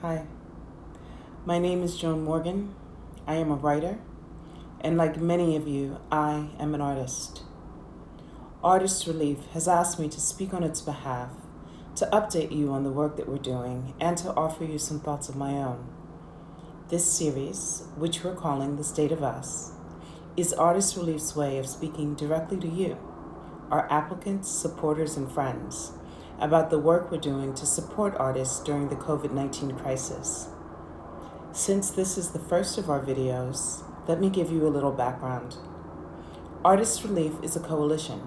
Hi, my name is Joan Morgan. I am a writer, and like many of you, I am an artist. Artist Relief has asked me to speak on its behalf, to update you on the work that we're doing, and to offer you some thoughts of my own. This series, which we're calling The State of Us, is Artist Relief's way of speaking directly to you, our applicants, supporters, and friends, about the work we're doing to support artists during the COVID-19 crisis. Since this is the first of our videos, let me give you a little background. Artist Relief is a coalition.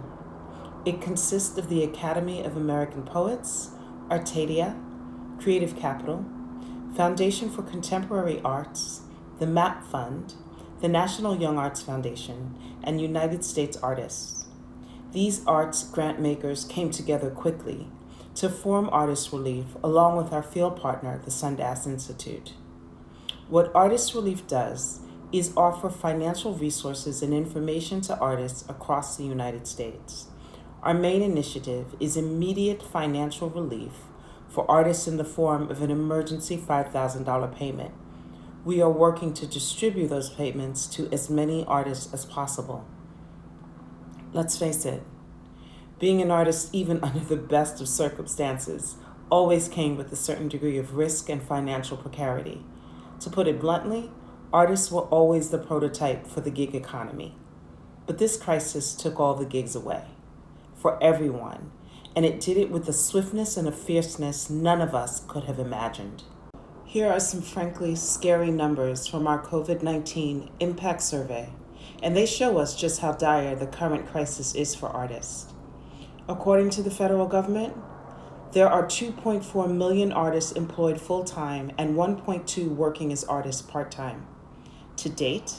It consists of the Academy of American Poets, Artadia, Creative Capital, Foundation for Contemporary Arts, the MAP Fund, the National Young Arts Foundation, and United States Artists. These arts grant makers came together quickly to form Artist Relief along with our field partner, the Sundance Institute. What Artist Relief does is offer financial resources and information to artists across the United States. Our main initiative is immediate financial relief for artists in the form of an emergency $5,000 payment. We are working to distribute those payments to as many artists as possible. Let's face it, being an artist, even under the best of circumstances, always came with a certain degree of risk and financial precarity. To put it bluntly, artists were always the prototype for the gig economy. But this crisis took all the gigs away, for everyone, and it did it with a swiftness and a fierceness none of us could have imagined. Here are some frankly scary numbers from our COVID-19 impact survey, and they show us just how dire the current crisis is for artists. According to the federal government, there are 2.4 million artists employed full-time and 1.2 working as artists part-time. To date,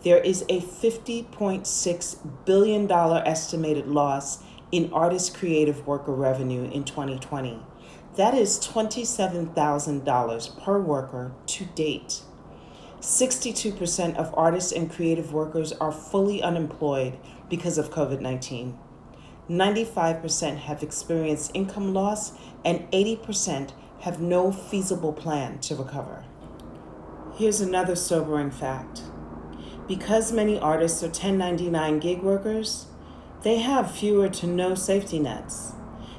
there is a $50.6 billion estimated loss in artist creative worker revenue in 2020. That is $27,000 per worker to date. 62% of artists and creative workers are fully unemployed because of COVID-19. 95% have experienced income loss, and 80% have no feasible plan to recover. Here's another sobering fact. Because many artists are 1099 gig workers, they have fewer to no safety nets.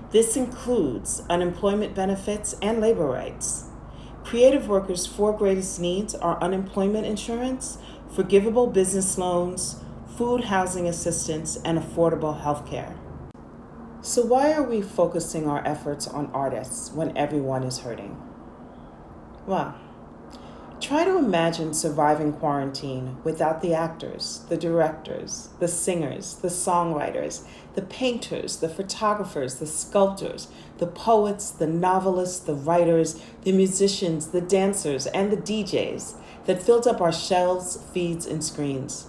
This includes unemployment benefits and labor rights. Creative workers' four greatest needs are unemployment insurance, forgivable business loans, food housing assistance, and affordable health care. So why are we focusing our efforts on artists when everyone is hurting? Well, try to imagine surviving quarantine without the actors, the directors, the singers, the songwriters, the painters, the photographers, the sculptors, the poets, the novelists, the writers, the musicians, the dancers, and the DJs that filled up our shelves, feeds, and screens.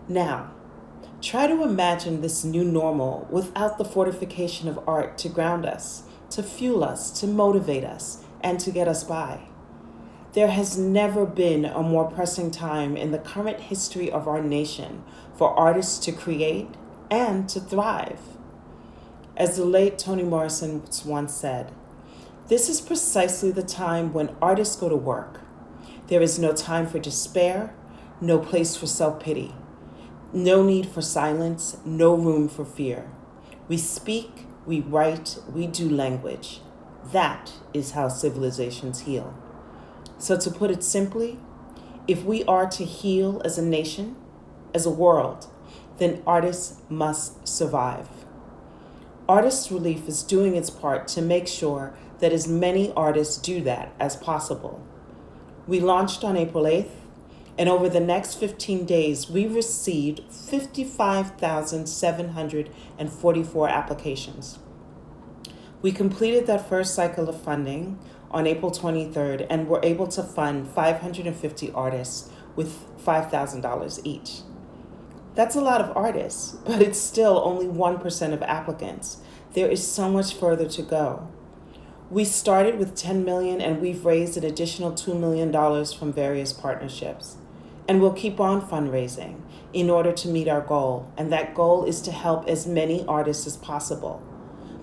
Now, try to imagine this new normal without the fortification of art to ground us, to fuel us, to motivate us, and to get us by. There has never been a more pressing time in the current history of our nation for artists to create and to thrive. As the late Toni Morrison once said, this is precisely the time when artists go to work. There is no time for despair, no place for self-pity. No need for silence, no room for fear. We speak, we write, we do language. That is how civilizations heal. So to put it simply, if we are to heal as a nation, as a world, then artists must survive. Artist Relief is doing its part to make sure that as many artists do that as possible. We launched on April 8th, and over the next 15 days, we received 55,744 applications. We completed that first cycle of funding on April 23rd and were able to fund 550 artists with $5,000 each. That's a lot of artists, but it's still only 1% of applicants. There is so much further to go. We started with $10 million and we've raised an additional $2 million from various partnerships. And we'll keep on fundraising in order to meet our goal. And that goal is to help as many artists as possible.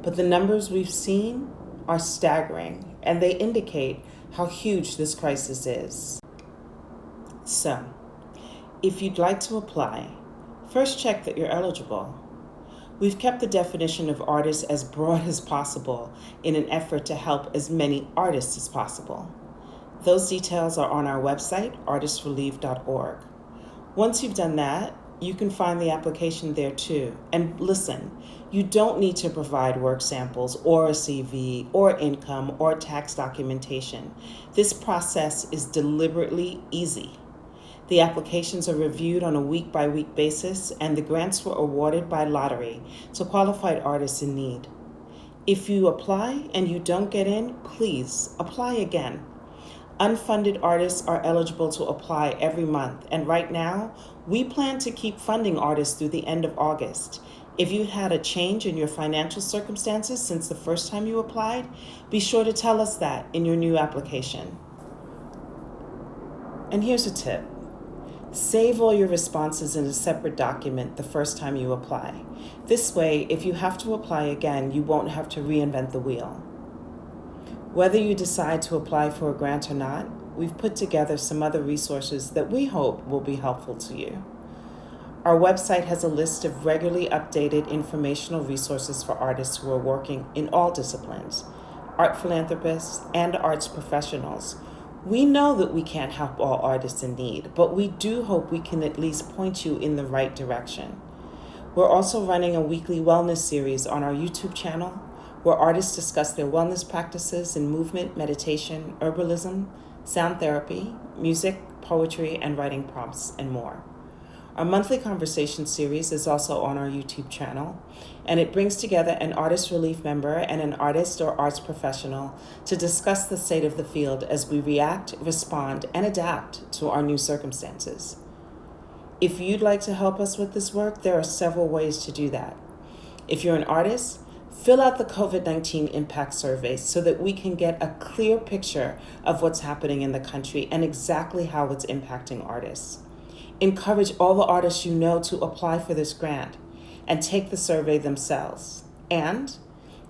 But the numbers we've seen are staggering, and they indicate how huge this crisis is. So, if you'd like to apply, first check that you're eligible. We've kept the definition of artist as broad as possible in an effort to help as many artists as possible. Those details are on our website, artistrelief.org. Once you've done that, you can find the application there too. And listen, you don't need to provide work samples or a CV or income or tax documentation. This process is deliberately easy. The applications are reviewed on a week-by-week basis, and the grants were awarded by lottery to qualified artists in need. If you apply and you don't get in, please apply again. Unfunded artists are eligible to apply every month, and right now, we plan to keep funding artists through the end of August. If you had a change in your financial circumstances since the first time you applied, be sure to tell us that in your new application. And here's a tip. Save all your responses in a separate document the first time you apply. This way, if you have to apply again, you won't have to reinvent the wheel. Whether you decide to apply for a grant or not, we've put together some other resources that we hope will be helpful to you. Our website has a list of regularly updated informational resources for artists who are working in all disciplines, art philanthropists, and arts professionals. We know that we can't help all artists in need, but we do hope we can at least point you in the right direction. We're also running a weekly wellness series on our YouTube channel, where artists discuss their wellness practices in movement, meditation, herbalism, sound therapy, music, poetry, and writing prompts, and more. Our monthly conversation series is also on our YouTube channel, and it brings together an Artist Relief member and an artist or arts professional to discuss the state of the field as we react, respond, and adapt to our new circumstances. If you'd like to help us with this work, there are several ways to do that. If you're an artist, fill out the COVID-19 impact survey so that we can get a clear picture of what's happening in the country and exactly how it's impacting artists. Encourage all the artists you know to apply for this grant and take the survey themselves. And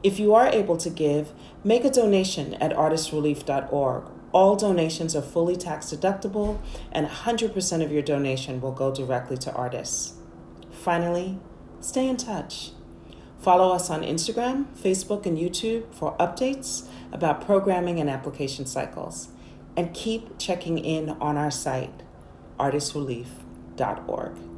if you are able to give, make a donation at artistrelief.org. All donations are fully tax deductible, and 100% of your donation will go directly to artists. Finally, stay in touch. Follow us on Instagram, Facebook, and YouTube for updates about programming and application cycles. And keep checking in on our site, artistrelief.org.